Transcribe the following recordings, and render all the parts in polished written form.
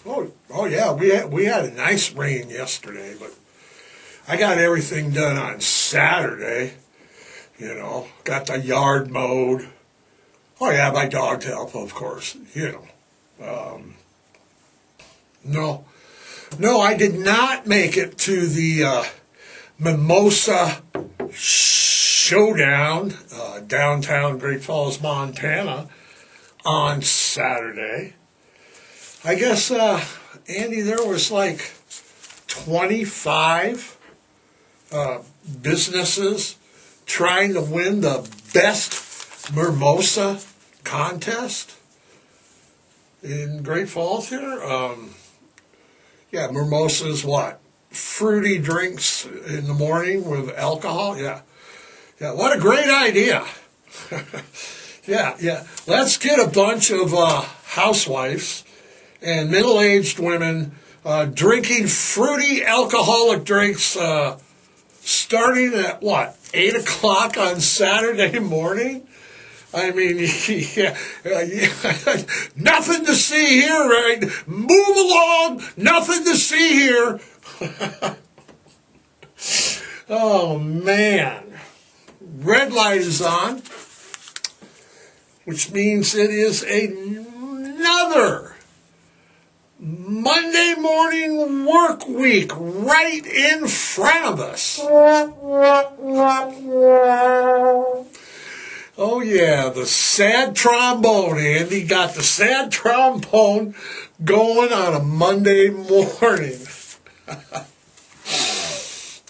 Oh yeah, we had a nice rain yesterday, but I got everything done on Saturday. Got the yard mowed. Oh yeah, my dog to help, of course. No, I did not make it to the Mimosa Showdown, downtown Great Falls, Montana, on Saturday. I guess, Andy, there was like 25 businesses trying to win the best mimosa contest in Great Falls here. Mimosa is what? Fruity drinks in the morning with alcohol? Yeah, what a great idea. Yeah. Let's get a bunch of housewives and middle-aged women drinking fruity alcoholic drinks starting at, 8 o'clock on Saturday morning? I mean, nothing to see here, right? Move along, nothing to see here. Oh, man. Red light is on, which means it is another Monday morning work week right in front of us. Oh yeah, the sad trombone, Andy. Got the sad trombone going on a Monday morning.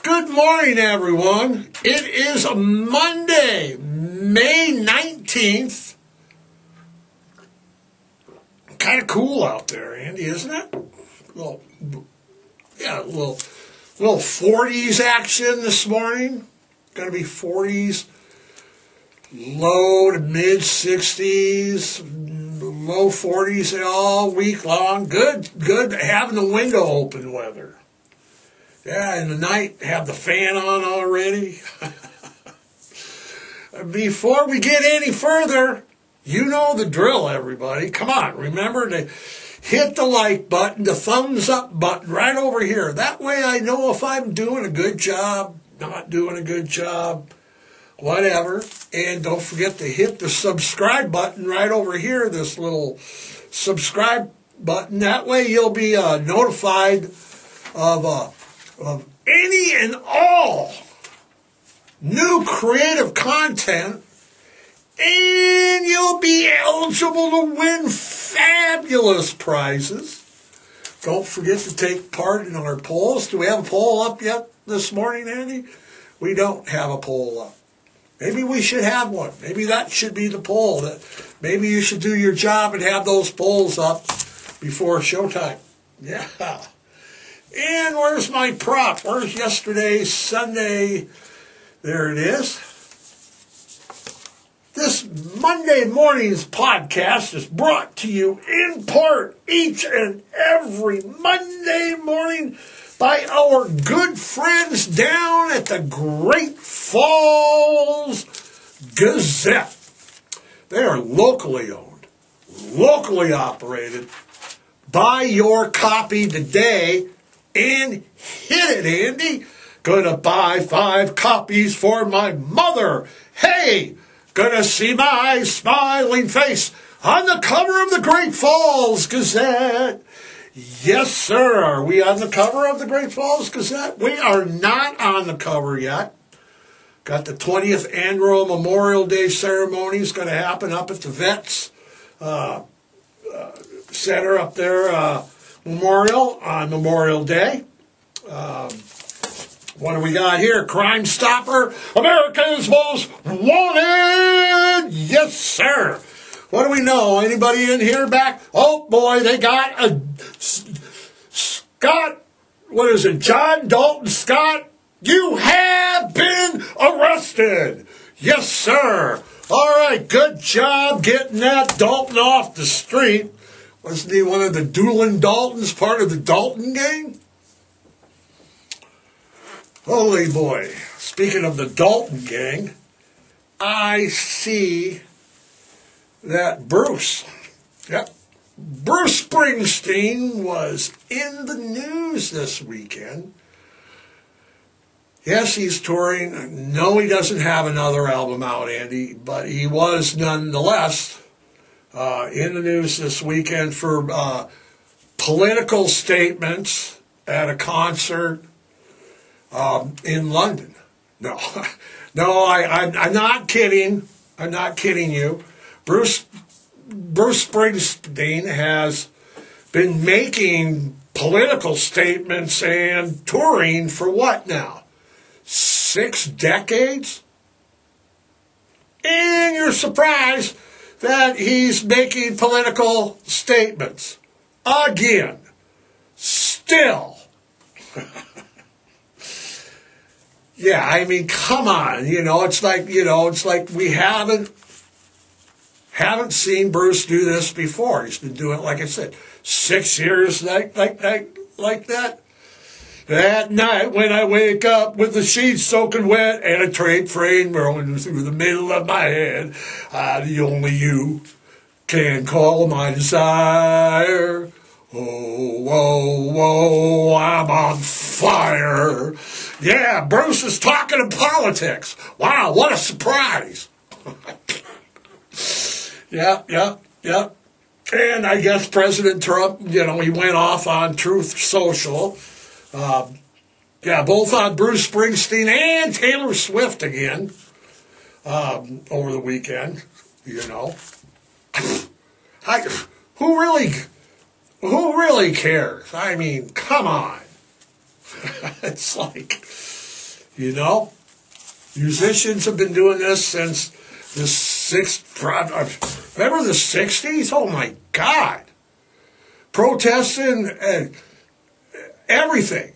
Good morning, everyone. It is a Monday, May 19th. Kind of cool out there, Andy, isn't it? Little 40s action this morning. Going to be 40s, low to mid 60s, low 40s all week long. Good having the window open weather. Yeah, in the night, have the fan on already. Before we get any further, you know the drill, everybody. Come on, remember to hit the like button, the thumbs up button right over here. That way I know if I'm doing a good job, not doing a good job, whatever. And don't forget to hit the subscribe button right over here, this little subscribe button. That way you'll be notified of any and all new creative content, and you'll be eligible to win fabulous prizes. Don't forget to take part in our polls. Do we have a poll up yet this morning, Andy? We don't have a poll up. Maybe we should have one. Maybe that should be the poll. Maybe you should do your job and have those polls up before showtime. Yeah. And where's my prop? Where's yesterday's Sunday? There it is. This Monday morning's podcast is brought to you in part each and every Monday morning by our good friends down at the Great Falls Gazette. They are locally owned, locally operated. Buy your copy today and hit it, Andy. Gonna buy 5 copies for my mother. Hey, gonna see my smiling face on the cover of the Great Falls Gazette. Yes, sir. Are we on the cover of the Great Falls Gazette? We are not on the cover yet. Got the 20th annual Memorial Day ceremony is going to happen up at the Vets Center up there, Memorial, on Memorial Day. What do we got here? Crime Stopper, America's Most Wanted. Yes, sir. What do we know? Anybody in here back? Oh, boy, they got a Scott. What is it? John Dalton Scott. You have been arrested. Yes, sir. All right, good job getting that Dalton off the street. Wasn't he one of the Doolin Daltons, part of the Dalton gang? Holy boy. Speaking of the Dalton gang, I see that Bruce, Bruce Springsteen was in the news this weekend. Yes, he's touring. No, he doesn't have another album out, Andy, but he was nonetheless in the news this weekend for political statements at a concert in London. No, no, I'm not kidding. I'm not kidding you. Bruce Springsteen has been making political statements and touring for what now? 6 decades? And you're surprised that he's making political statements. Again. Still. Yeah, I mean, come on. It's like we haven't seen Bruce do this before. He's been doing it, like I said, 6 years like that. That night when I wake up with the sheets soaking wet and a train rolling through the middle of my head, the only you can call my desire. Oh, whoa, whoa, I'm on fire. Yeah, Bruce is talking to politics. Wow, what a surprise. Yeah. And I guess President Trump, he went off on Truth Social. Both on Bruce Springsteen and Taylor Swift again over the weekend, Who really cares? I mean, come on. It's like, musicians have been doing this since the remember the 60s? Oh my God. Protesting and everything.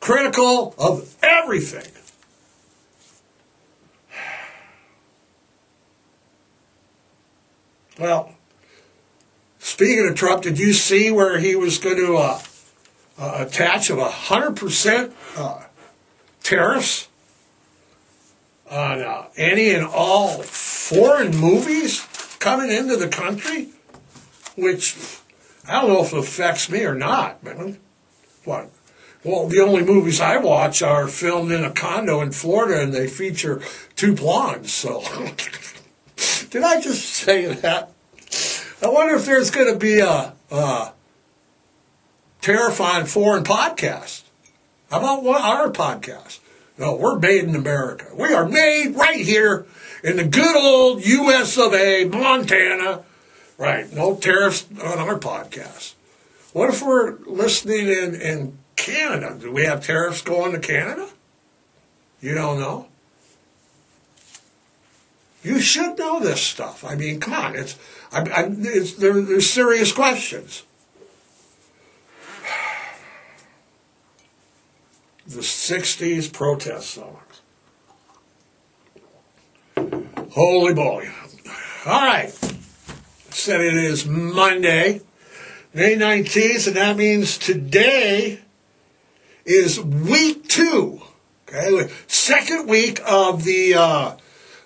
Critical of everything. Well, speaking of Trump, did you see where he was going to attach of 100% tariffs on any and all foreign movies coming into the country? Which, I don't know if it affects me or not, man. What? Well, the only movies I watch are filmed in a condo in Florida, and they feature 2 blondes, so... Did I just say that? I wonder if there's going to be a tariff on foreign podcasts. How about our podcast? No, we're made in America. We are made right here in the good old U.S. of A., Montana. Right, no tariffs on our podcast. What if we're listening in Canada? Do we have tariffs going to Canada? You don't know? You should know this stuff. I mean, come on. There's serious questions. The 60s protest songs. Holy boy. All right. Said it is Monday, May 19th, and that means today is week 2. Okay, second week of the...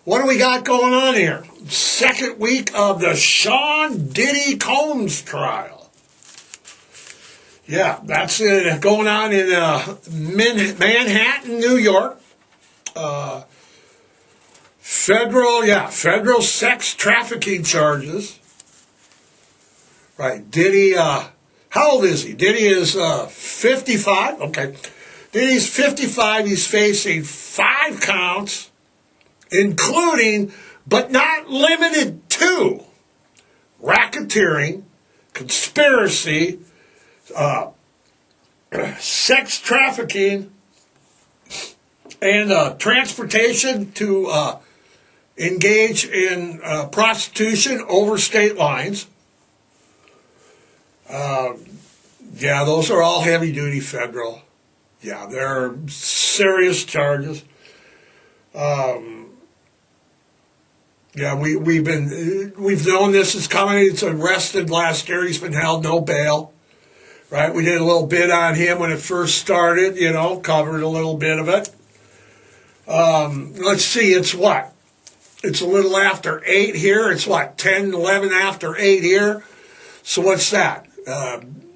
what do we got going on here? Second week of the Sean Diddy Combs trial. Yeah, that's going on in Manhattan, New York. Federal sex trafficking charges. Right, Diddy, how old is he? Diddy is 55. Okay, Diddy's 55. He's facing 5 counts, including, but not limited to, racketeering, conspiracy, sex trafficking, and transportation to engage in prostitution over state lines. Those are all heavy-duty federal. Yeah, they're serious charges. We've known this is coming. He's arrested last year. He's been held no bail. Right? We did a little bit on him when it first started, covered a little bit of it. Let's see, it's what? It's a little after 8 here. It's what, 10, 11 after 8 here. So what's that?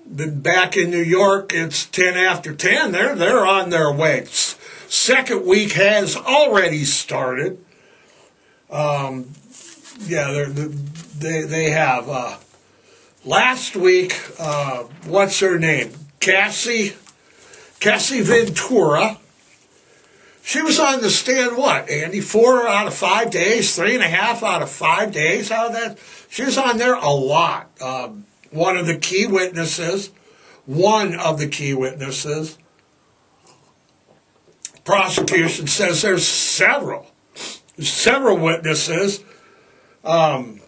Back in New York, it's 10 after 10. They're on their way. Second week has already started. Yeah, they have. Last week, what's her name? Cassie Ventura. She was on the stand, what, Andy? 4 out of 5 days, 3.5 out of 5 days. How that? She was on there a lot. One of the key witnesses, prosecution says there's several witnesses. When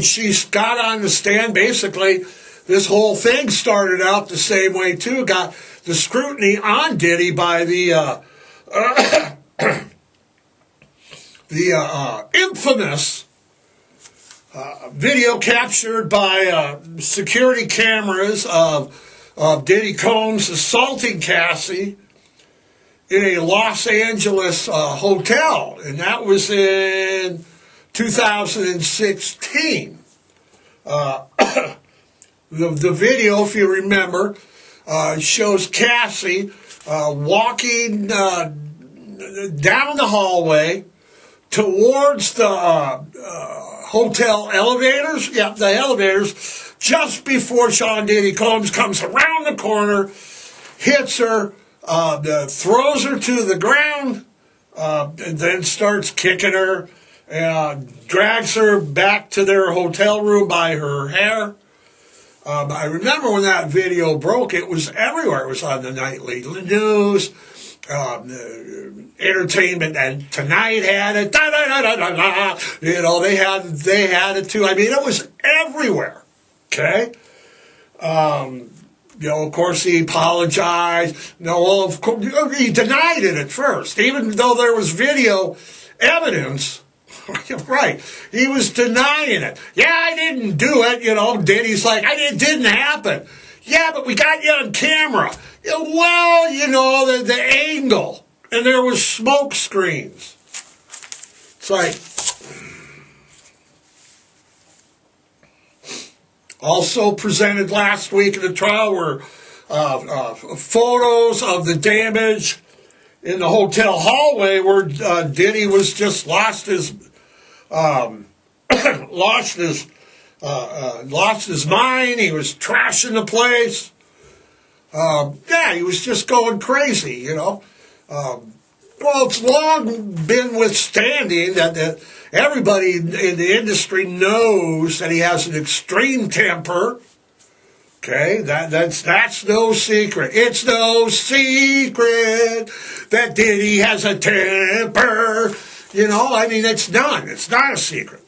she got on the stand, basically, this whole thing started out the same way, too. Got the scrutiny on Diddy by the infamous video captured by security cameras of Diddy Combs assaulting Cassie in a Los Angeles hotel, and that was in 2016. The video, if you remember, shows Cassie walking down the hallway towards the hotel elevators. Yep, the elevators, just before Sean Diddy Combs comes around the corner, hits her, throws her to the ground, and then starts kicking her, drags her back to their hotel room by her hair. I remember when that video broke, it was everywhere. It was on the nightly news, Entertainment and Tonight had it. Da, da, da, da, da, da. You know, they had it too. I mean, it was everywhere. Okay. You know, of course, he apologized. No, well, of course, he denied it at first, even though there was video evidence. Right. He was denying it. Yeah, I didn't do it. You know, Diddy's like, it didn't happen. Yeah, but we got you on camera. Well, you know, the angle. And there was smoke screens. It's like, also presented last week in the trial were photos of the damage in the hotel hallway where Diddy was just lost his mind. He was trashing the place. Yeah, he was just going crazy, you know. Well, it's long been withstanding that everybody in the industry knows that he has an extreme temper. Okay, that's no secret. It's no secret that Diddy has a temper. You know, I mean, it's done. It's not a secret.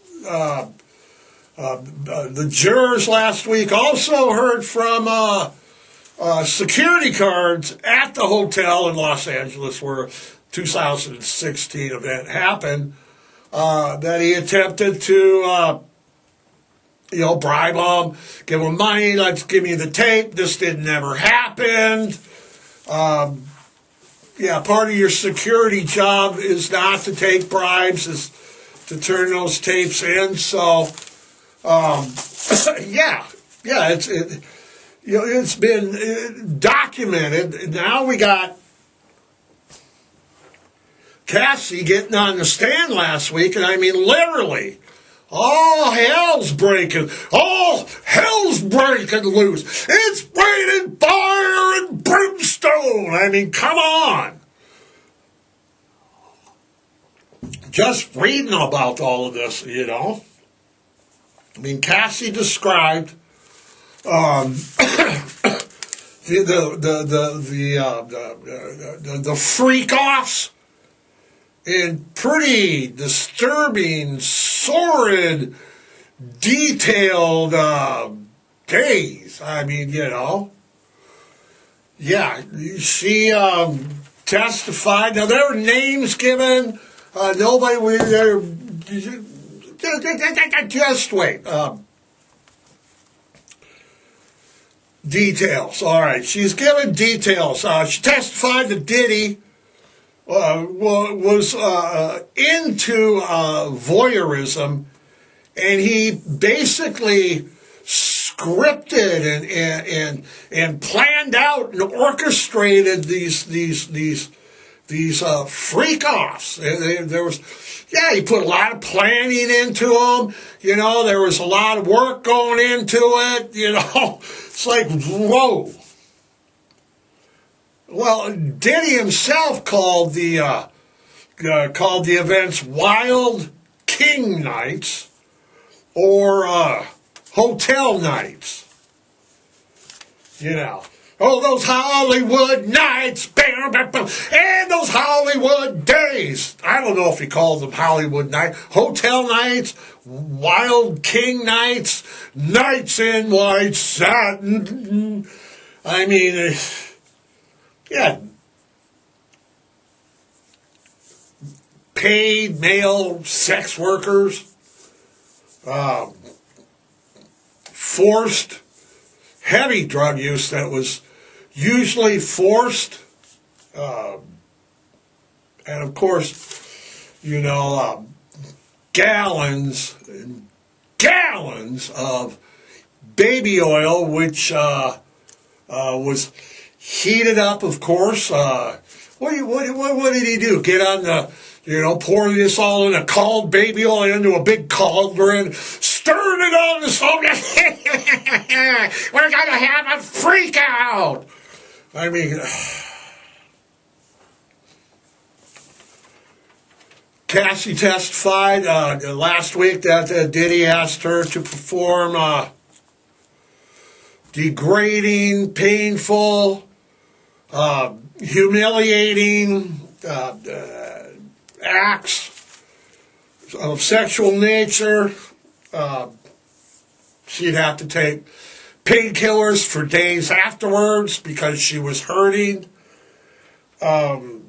The jurors last week also heard from security guards at the hotel in Los Angeles where 2016 event happened, that he attempted to, bribe them, give them money, give me the tape, this didn't ever happen. Part of your security job is not to take bribes, is to turn those tapes in. So, it's been documented. Now we got Cassie getting on the stand last week, and I mean literally, all hell's breaking loose. It's raining fire and brimstone. I mean, come on. Just reading about all of this, you know. I mean, Cassie described the freak-offs in pretty disturbing, sordid, detailed days. I mean, you know. Yeah, she testified. Now, there were names given. Nobody was there. Just wait. Details. All right. She's given details. She testified that Diddy was into voyeurism, and he basically scripted and planned out and orchestrated these freak offs. There was, he put a lot of planning into them. There was a lot of work going into it. It's like, whoa. Well, Diddy himself called the events Wild King Nights or Hotel Nights. Oh, those Hollywood nights, and those Hollywood days. I don't know if he calls them Hollywood nights, hotel nights, Wild King nights, nights in white satin. I mean, paid male sex workers, forced heavy drug use that was usually forced, and of course, gallons and gallons of baby oil, which was heated up, of course. What did he do? Get on the, pour this all in a cold baby oil into a big cauldron, stirring it on the smoke. We're going to have a freak out. I mean, Cassie testified last week that Diddy asked her to perform degrading, painful, humiliating acts of sexual nature. She'd have to take painkillers for days afterwards because she was hurting. The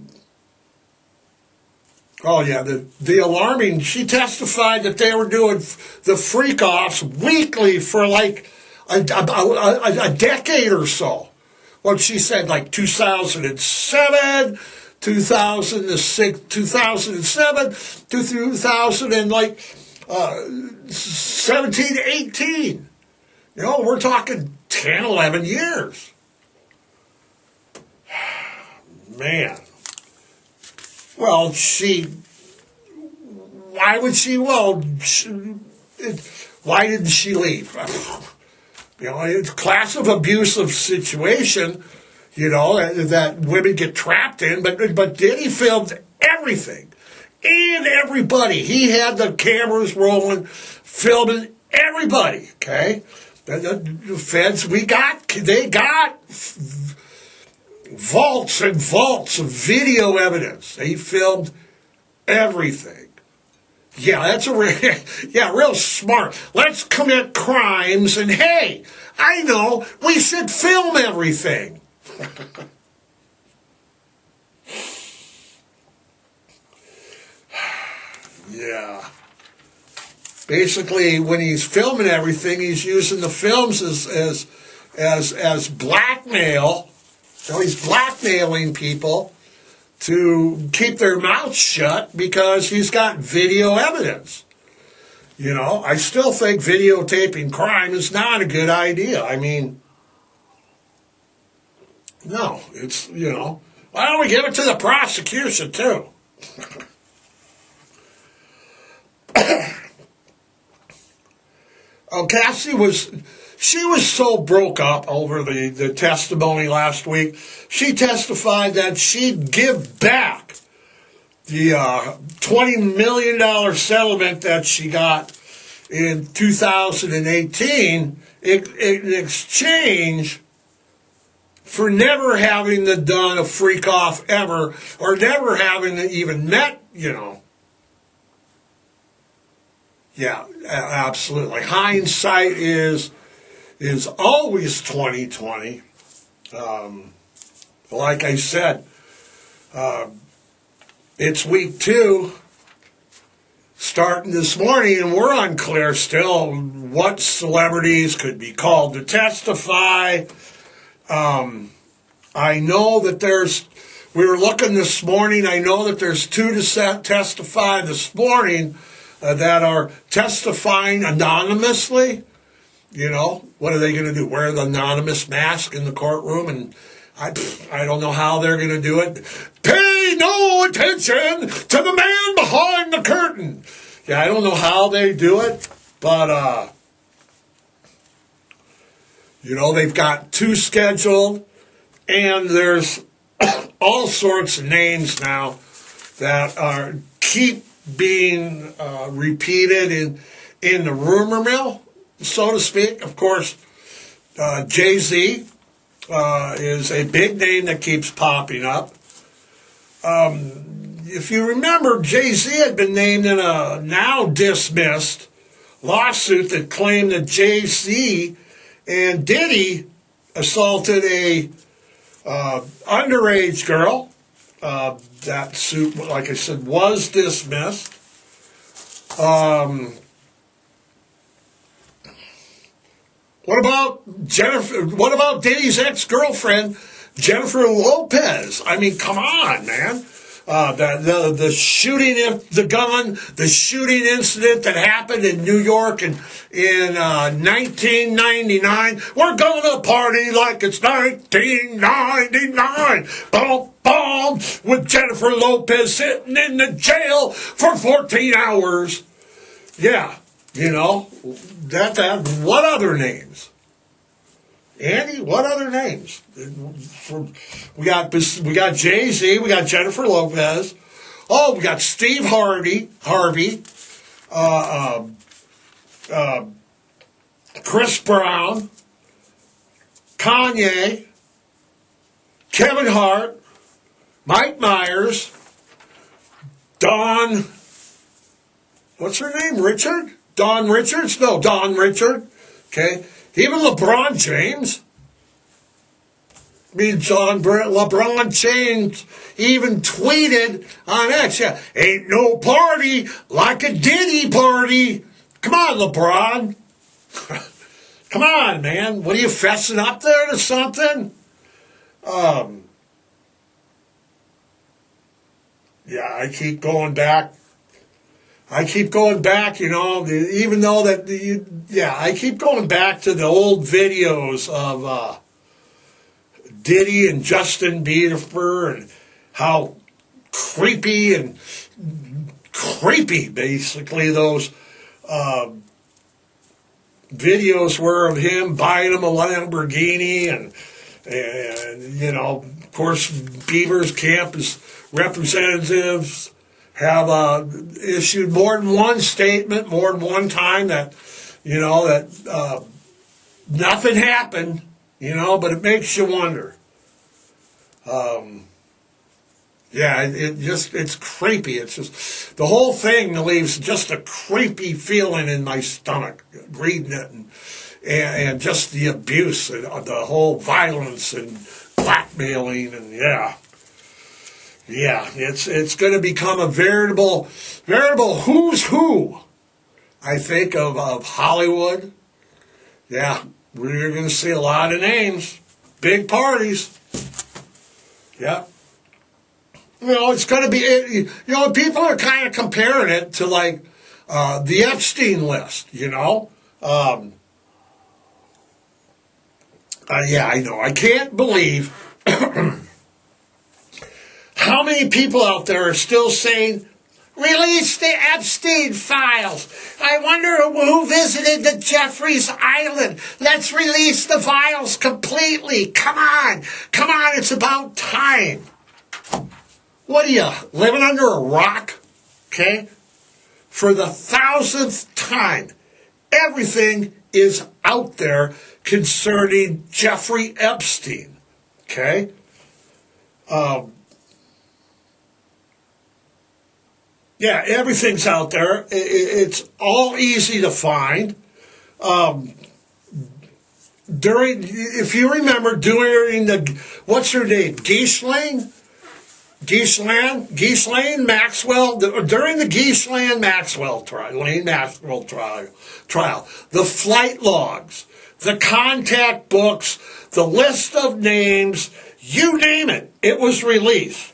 alarming, she testified that they were doing the freak-offs weekly for like a decade or so. What she said, like 2007, 2006, 2007, 2017, 18. We're talking 10, 11 years. Man. Well, why would she, why didn't she leave? It's a class of abusive situation, that women get trapped in, but Diddy filmed everything and everybody. He had the cameras rolling, filming everybody, okay? The feds, they got vaults and vaults of video evidence. They filmed everything. Yeah, that's real smart. Let's commit crimes and hey, I know, we should film everything. Yeah. Basically, when he's filming everything, he's using the films as blackmail. So he's blackmailing people to keep their mouths shut because he's got video evidence. I still think videotaping crime is not a good idea. I mean, no, it's, why don't we give it to the prosecution too? Cassie was so broke up over the testimony last week. She testified that she'd give back the $20 million settlement that she got in 2018 in exchange for never having done a freak off ever, or never having even met, Yeah, absolutely. Hindsight is always 20/20. Like I said, it's week 2, starting this morning, and we're unclear still what celebrities could be called to testify. I know that we were looking this morning, I know that there's 2 to testify this morning that are testifying anonymously. You know, what are they going to do? Wear the anonymous mask in the courtroom? And I don't know how they're going to do it. Pay no attention to the man behind the curtain. Yeah, I don't know how they do it, but, you know, they've got 2 scheduled, and there's all sorts of names now that keep being repeated in the rumor mill, so to speak. Of course, Jay-Z is a big name that keeps popping up. If you remember, Jay-Z had been named in a now dismissed lawsuit that claimed that Jay-Z and Diddy assaulted a underage girl. That suit, like I said, was dismissed. What about Jennifer? What about Diddy's ex-girlfriend, Jennifer Lopez? I mean, come on, man. The shooting, the shooting incident that happened in New York in 1999. We're gonna party like it's 1999. Boom, boom, with Jennifer Lopez sitting in the jail for 14 hours. Yeah, you know, that. What other names? Andy, what other names? We got Jay-Z, we got Jennifer Lopez. Oh, we got Steve Harvey, Chris Brown, Kanye, Kevin Hart, Mike Myers, Dawn, what's her name? Richard? Dawn Richards? No, Dawn Richard. Okay. Even LeBron James. I mean, LeBron James even tweeted on X, yeah, ain't no party like a Diddy party. Come on, LeBron. Come on, man. What are you fessing up there to something? Yeah, I keep going back, you know, even though that, I keep going back to the old videos of Diddy and Justin Bieber and how creepy, basically, those videos were of him buying him a Lamborghini. And you know, of course, Bieber's campus representatives have issued more than one statement, more than one time that, you know, that nothing happened, you know, but it makes you wonder. It's creepy. It's just, the whole thing leaves just a creepy feeling in my stomach, reading it, and just the abuse, and the whole violence and blackmailing, and it's going to become a veritable who's who, I think, of Hollywood. Yeah, we're going to see a lot of names, big parties. Yeah. You know, it's going to be, you know, people are kind of comparing it to, like, the Epstein list, you know. I know. I can't believe how many people out there are still saying, release the Epstein files. I wonder who visited the Jeffrey's Island. Let's release the files completely. Come on, it's about time. What are you, living under a rock? Okay? For the 1,000th time, everything is out there concerning Jeffrey Epstein. Okay? Everything's out there. It's all easy to find. If you remember, during the, what's her name? Ghislaine Maxwell, during the Ghislaine Maxwell trial, the flight logs, the contact books, the list of names, you name it, it was released.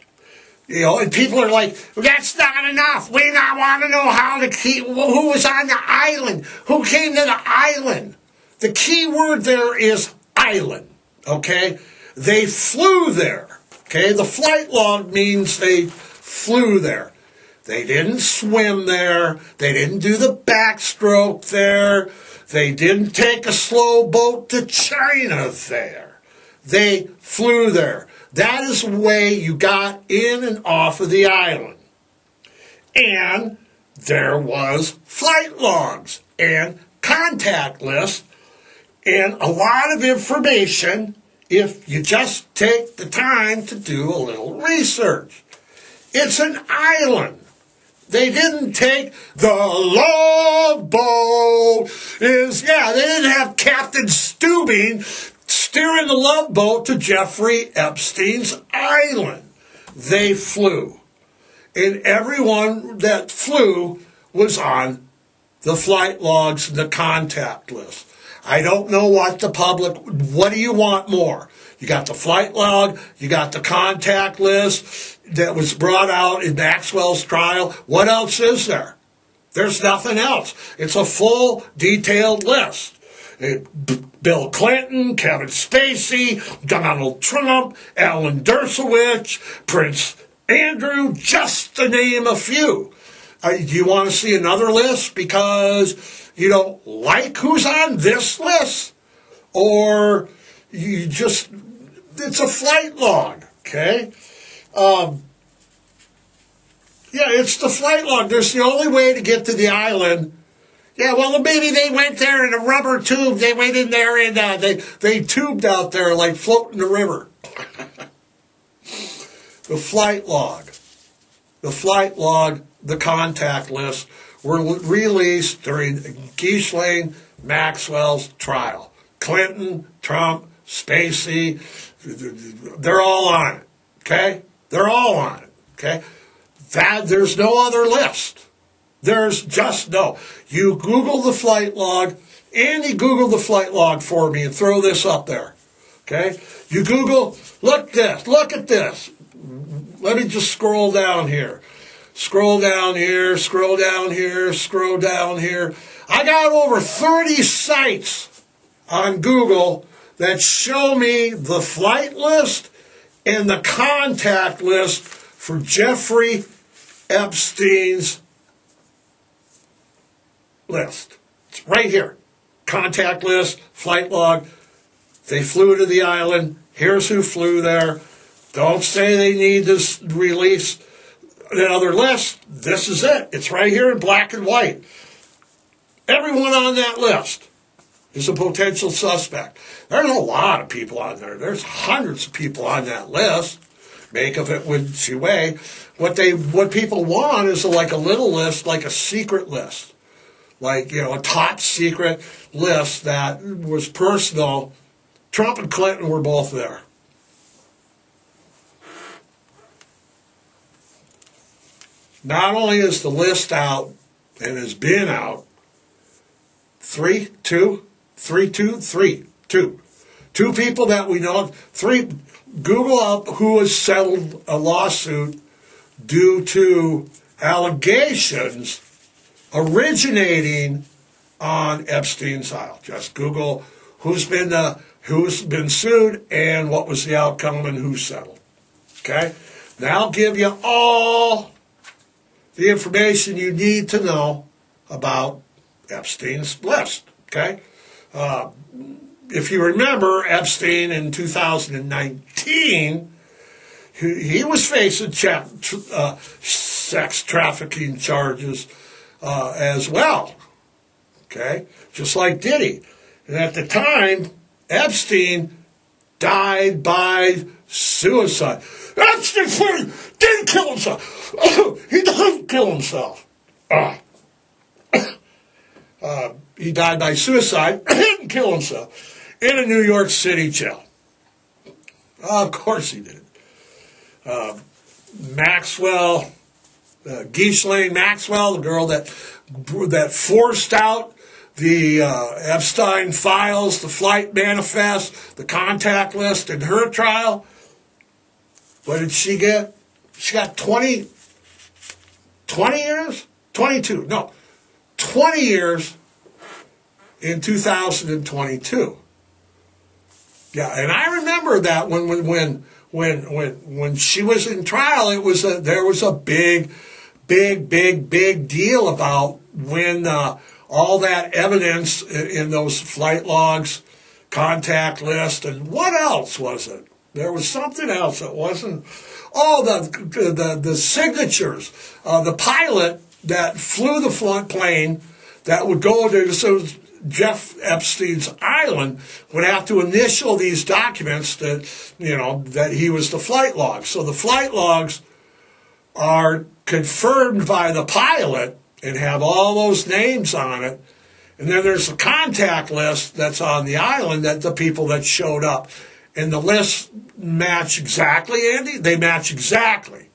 You know, and people are like, that's not enough. We not want to know how to keep, who was on the island, who came to the island. The key word there is island, okay? They flew there, okay? The flight log means they flew there. They didn't swim there. They didn't do the backstroke there. They didn't take a slow boat to China there. They flew there. That is the way you got in and off of the island. And there was flight logs and contact lists and a lot of information if you just take the time to do a little research. It's an island. They didn't take the love boat. They didn't have Captain Steubing steering the love boat to Jeffery Epstein's island. They flew. And everyone that flew was on the flight logs and the contact list. I don't know what do you want more? You got the flight log, you got the contact list that was brought out in Maxwell's trial. What else is there? There's nothing else. It's a full, detailed list. Bill Clinton, Kevin Spacey, Donald Trump, Alan Dershowitz, Prince Andrew, just to name a few. Do you want to see another list because you don't like who's on this list? Or it's a flight log, okay? It's the flight log. There's the only way to get to the island. Yeah, well, maybe they went there in a rubber tube. They went in there and they tubed out there like floating the river. The flight log, the contact list were released during Ghislaine Maxwell's trial. Clinton, Trump, Spacey, they're all on it, okay? They're all on it, okay? There's no other list. There's just no. You Google the flight log. Andy, Google the flight log for me and throw this up there, okay? You Google, look at this. Let me just scroll down here. Scroll down here. I got over 30 sites on Google that show me the flight list and the contact list for Jeffrey Epstein's list. It's right here. Contact list, flight log. They flew to the island. Here's who flew there. Don't say they need to release another list. This is it. It's right here in black and white. Everyone on that list is a potential suspect. There's a lot of people on there. There's hundreds of people on that list. Make of it what you weigh. What people want is like a little list, like a secret list. Like, a top secret list that was personal. Trump and Clinton were both there. Not only is the list out and has been out, two people that we know of, Google up who has settled a lawsuit due to allegations originating on Epstein's Isle. Just Google who's been sued and what was the outcome and who settled. Okay? Now I'll give you all the information you need to know about Epstein's list. Okay? If you remember, Epstein in 2019, he was facing sex trafficking charges as well. Okay? Just like Diddy. And at the time, Epstein died by suicide. Epstein didn't kill himself. He didn't kill himself. He died by suicide. He didn't kill himself. In a New York City jail. Of course he did. Ghislaine Maxwell, the girl that forced out the Epstein files, the flight manifest, the contact list in her trial. What did she get? She got 20 years? 22. No, 20 years in 2022. Yeah, and I remember that when she was in trial, there was a big deal about when all that evidence in those flight logs, contact list, and what else was it? There was something else. It wasn't. Oh, the signatures. The pilot that flew the plane that would go to Jeff Epstein's island would have to initial these documents that he was the flight log. So the flight logs are confirmed by the pilot and have all those names on it. And then there's a contact list that's on the island that the people that showed up. And the lists match exactly, Andy. They match exactly.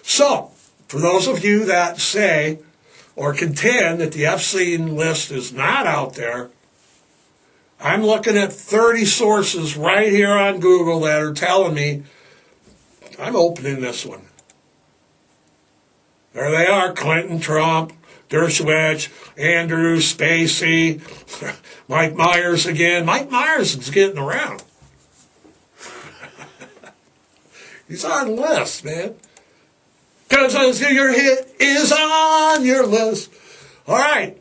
So, for those of you that say or contend that the Epstein list is not out there, I'm looking at 30 sources right here on Google that are telling me, I'm opening this one. There they are, Clinton, Trump, Dershowitz, Andrews, Spacey, Mike Myers again. Mike Myers is getting around. He's on the list, man. Because your hit is on your list. All right.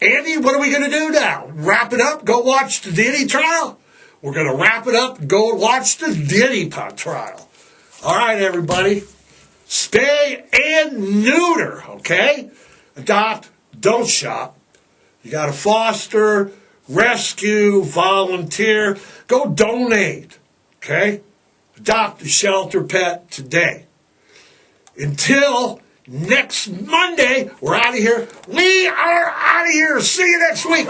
Andy, what are we going to do now? Wrap it up? Go watch the Diddy trial? We're going to wrap it up and go watch the Diddy trial. All right, everybody. Spay and neuter, okay? Adopt, don't shop. You got to foster, rescue, volunteer. Go donate, okay? Adopt a shelter pet today. Until next Monday, we're out of here. We are out of here. See you next week.